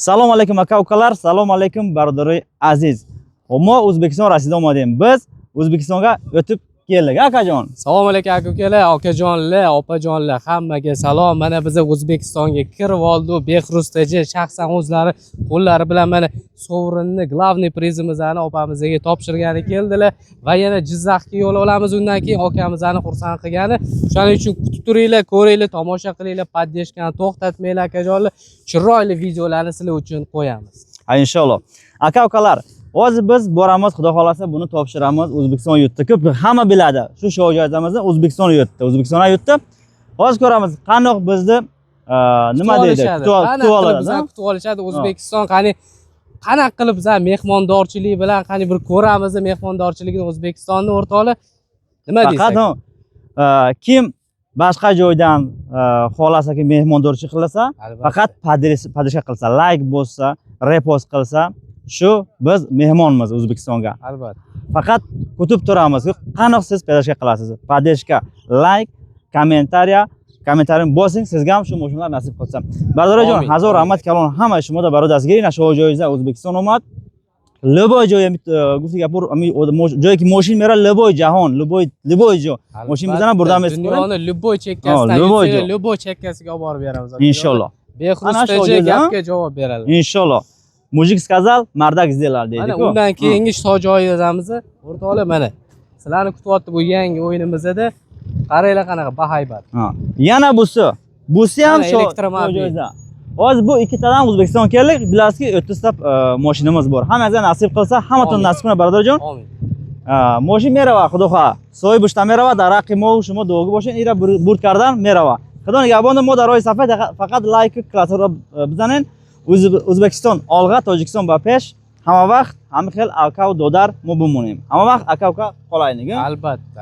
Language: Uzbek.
Assalomu alaykum aka-ukalar, assalomu alaykum birodari aziz. Ammo O'zbekiston Rossiyadan olmadim. Biz O'zbekistonga o'tib keldik, akajon. Assalomu alaykum aka-ukalar, okajonlar, opajonlar, hammaga salom. Mana biz O'zbekistonga kirib oldik. Behruztaji shaxsan o'zlari qo'llari bilan mana sovrinni, glavniy prizimizni opamizga topshirgani keldilar va yana Jizzaxga yo'l olamiz. Undan keyin okamizni xursand qilgani. Shuning uchun kutib turinglar, ko'ringlar, tomosha qilinglar, poddeshkani to'xtatmanglar akajonlar. Chiroyli videolarni sizlar uchun qo'yamiz. Ha, inshaalloh. Aka-ukalar, hozir biz boramiz, Xudo xolasa buni topshiramiz. O'zbekiston yurtdi. Ko'p hamma biladi. Shu sho'jazamizni O'zbekiston yurtdi. O'zbekiston yurtdi. Hozir ko'ramiz, qanoq bizni nima deydi? Kutib olishadi. O'zbekiston qanaqa qilib biz mehmondorchilik bilan qani bir ko'ramiz, mehmondorchilikni O'zbekistonni o'rtoqlar. Nima deysiz? Faqat kim boshqa joydan xohlasaki mehmondorchilik qilsa, faqat podrishka qilsa, like bo'lsa, repost qilsa, shu biz mehmonmiz O'zbekistonga. Albatta. Faqat kutib turamiz. Qanoq siz podrishka qilasiz? Podrishka, like, kommentariyni bosing, sizga ham shu mashinalar nasib qilsa. Birodarjon, hazor rahmat kalon hamma shimoda birodarsizga shu joyingizda O'zbekiston omad. Любой joy, guftigapur, joyki mashina mera любой jahon, любой joy. Mashina bizdan buradan emas. Dunyoni любой chekkasidan, любой chekkasiga olib borib beramiz. Inshaalloh. Behruztaji gapga javob beradi. Inshaalloh. Mujik сказал, mardak сделал deydi-ku. Undan keyingi joyimiz o'rtoqlar mana. Sizlarni kutyapti bu yangi o'yinimizda. Qaranglar qanaqa bahaybat. Yana busi ham shu joyda. Hozir bu ikkitadan O'zbekiston keldik. Bilasizki 30 ta mashinamiz bor. Hammangizga nasib qilsa, hammaton nasib qilsin birodarjon. Amin. Mashina merava, Xudo xohlasa. Soy bushta merava, daraqi mo shuma do'gi boshin, ira burtkardan merava. Xudo nigabonda mo daroy safar faqat like qilasizlar bizanin. O'zbekiston olg'a, Tojikiston va pesh. Hamma vaqt, hamma xil aka-u dodar mo bumunim. Hamma vaqt aka-uka qolaylik. Albatta.